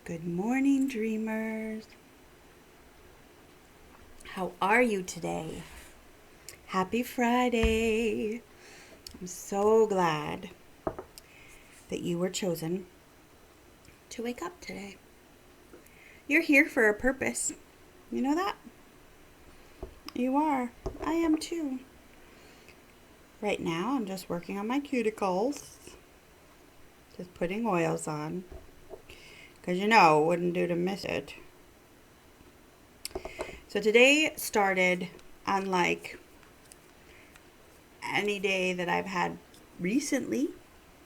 Good morning, dreamers. How are you today? Happy Friday. I'm so glad that you were chosen to wake up today. You're here for a purpose. You know that? You are. I am too. Right now, I'm just working on my cuticles. Just putting oils on. Because it wouldn't do to miss it. So today started unlike any day that I've had recently.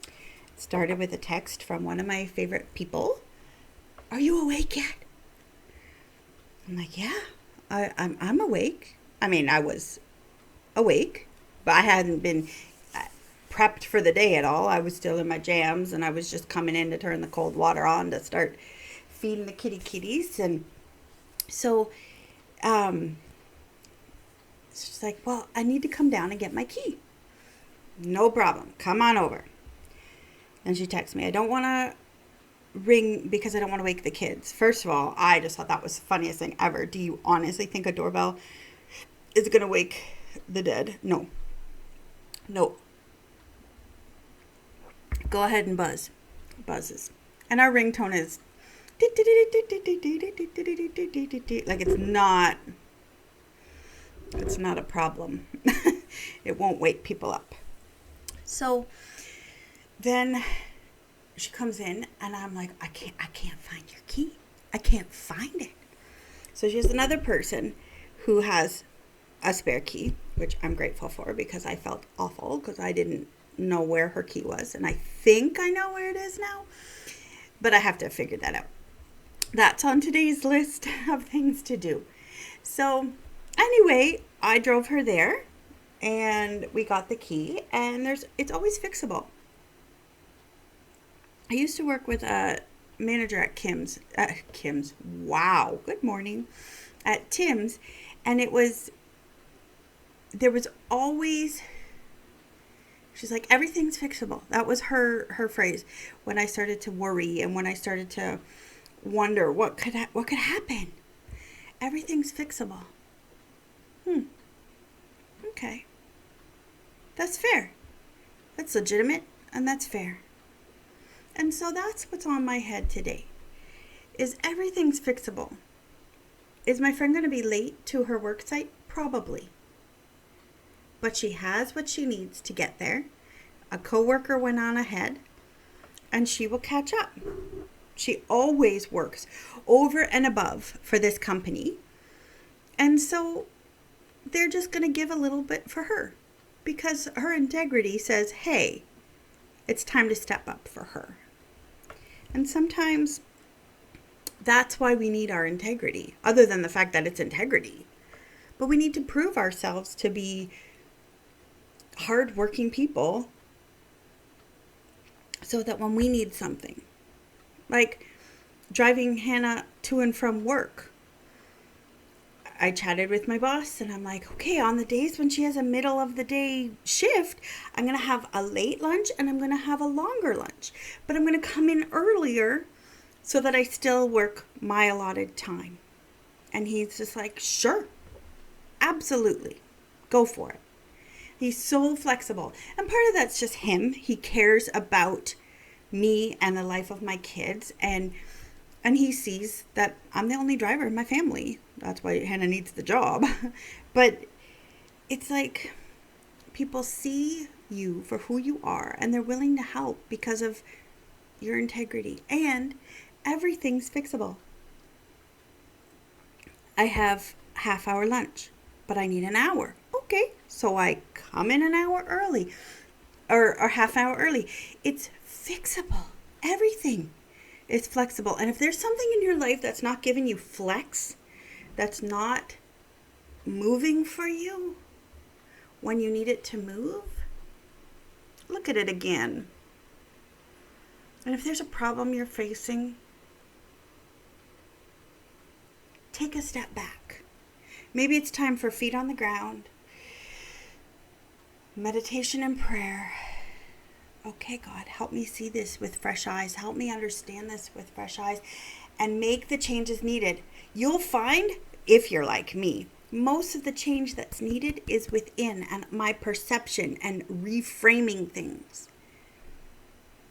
It started with a text from one of my favorite people. Are you awake yet? I'm like, yeah, I'm awake. I mean, I was awake, but I hadn't been prepped for the day at all. I was still in my jams, and I was just coming in to turn the cold water on to start feeding the kitties. And so she's like, well, I need to come down and get my key. No problem. Come on over. And she texts me, I don't want to ring because I don't want to wake the kids. First of all, I just thought that was the funniest thing ever. Do you honestly think a doorbell is going to wake the dead? No. Go ahead and buzz. Buzzes. And our ringtone is like it's not a problem. It won't wake people up. So then she comes in and I'm like, I can't find your key. I can't find it. So she's another person who has a spare key, which I'm grateful for because I felt awful because I didn't know where her key was. And I think I know where it is now, but I have to figure that out. That's on today's list of things to do. So anyway, I drove her there and we got the key, and it's always fixable. I used to work with a manager at Kim's. Wow. Good morning. At Tim's. And there was always, she's like, everything's fixable. That was her phrase when I started to worry and when I started to wonder what could happen. Everything's fixable. Okay. That's fair. That's legitimate and that's fair. And so that's what's on my head today. Is everything's fixable? Is my friend going to be late to her work site? Probably. But she has what she needs to get there. A coworker went on ahead, and she will catch up. She always works over and above for this company. And so they're just going to give a little bit for her because her integrity says, hey, it's time to step up for her. And sometimes that's why we need our integrity, other than the fact that it's integrity. But we need to prove ourselves to be hardworking people so that when we need something, like driving Hannah to and from work, I chatted with my boss and I'm like, okay, on the days when she has a middle of the day shift, I'm going to have a late lunch and I'm going to have a longer lunch. But I'm going to come in earlier so that I still work my allotted time. And he's just like, sure, absolutely, go for it. He's so flexible. And part of that's just him. He cares about me and the life of my kids. And he sees that I'm the only driver in my family. That's why Hannah needs the job. But it's like people see you for who you are and they're willing to help because of your integrity. And everything's fixable. I have half-hour lunch, but I need an hour. Okay, so I come in an hour early or half hour early. It's fixable. Everything is flexible. And if there's something in your life that's not giving you flex, that's not moving for you when you need it to move, look at it again. And if there's a problem you're facing, take a step back. Maybe it's time for feet on the ground, meditation and prayer, okay, God, help me see this with fresh eyes. Help me understand this with fresh eyes and make the changes needed. You'll find, if you're like me, most of the change that's needed is within and my perception and reframing things.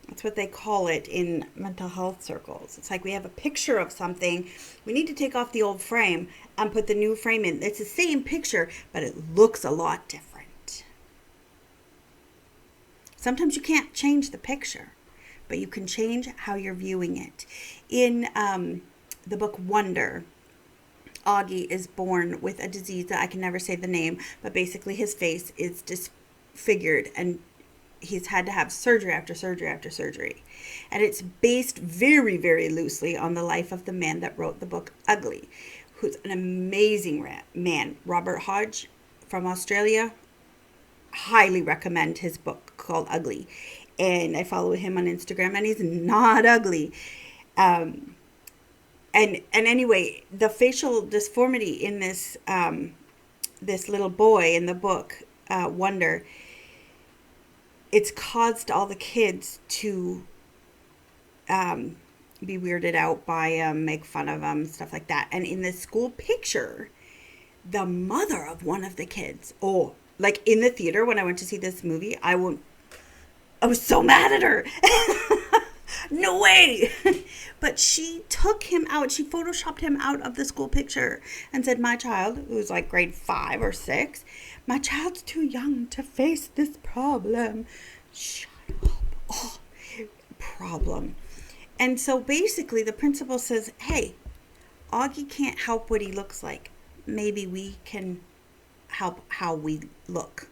That's what they call it in mental health circles. It's like we have a picture of something. We need to take off the old frame and put the new frame in. It's the same picture, but it looks a lot different. Sometimes you can't change the picture, but you can change how you're viewing it. In the book Wonder, Augie is born with a disease that I can never say the name, but basically his face is disfigured and he's had to have surgery after surgery after surgery. And it's based very, very loosely on the life of the man that wrote the book Ugly, who's an amazing man. Robert Hodge from Australia. Highly recommend his book called Ugly. And I follow him on Instagram, and he's not ugly. And anyway, the facial disformity in this this little boy in the book Wonder, it's caused all the kids to be weirded out by him, make fun of him, stuff like that. And in the school picture, the mother of one of the kids, like in the theater when I went to see this movie, I was so mad at her. No way. But she took him out. She photoshopped him out of the school picture and said, my child, who was like grade 5 or 6, my child's too young to face this problem. Shut up. Oh, problem. And so basically the principal says, hey, Augie can't help what he looks like. Maybe we can help how we look.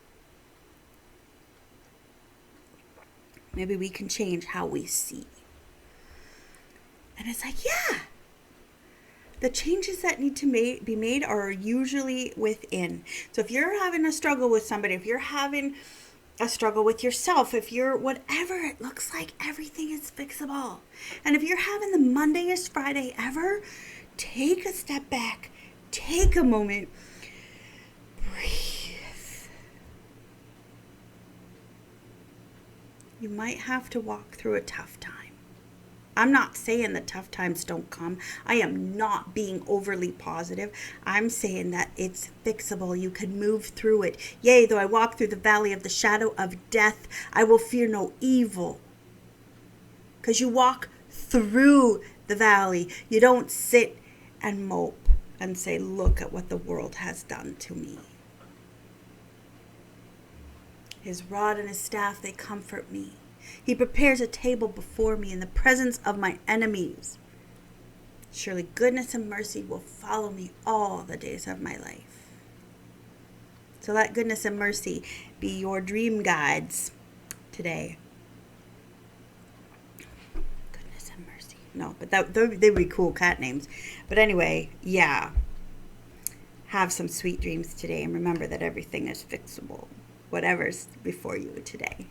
Maybe we can change how we see. And it's like, yeah. The changes that need to be made are usually within. So if you're having a struggle with somebody, if you're having a struggle with yourself, if you're whatever it looks like, everything is fixable. And if you're having the Mondayest Friday ever, take a step back, take a moment, breathe. You might have to walk through a tough time. I'm not saying that tough times don't come. I am not being overly positive. I'm saying that it's fixable. You can move through it. Yea, though I walk through the valley of the shadow of death, I will fear no evil. Because you walk through the valley. You don't sit and mope and say, look at what the world has done to me. His rod and his staff, they comfort me. He prepares a table before me in the presence of my enemies. Surely goodness and mercy will follow me all the days of my life. So let goodness and mercy be your dream guides today. Goodness and mercy. No, but they would be cool cat names. But anyway, yeah. Have some sweet dreams today and remember that everything is fixable. Whatever's before you today.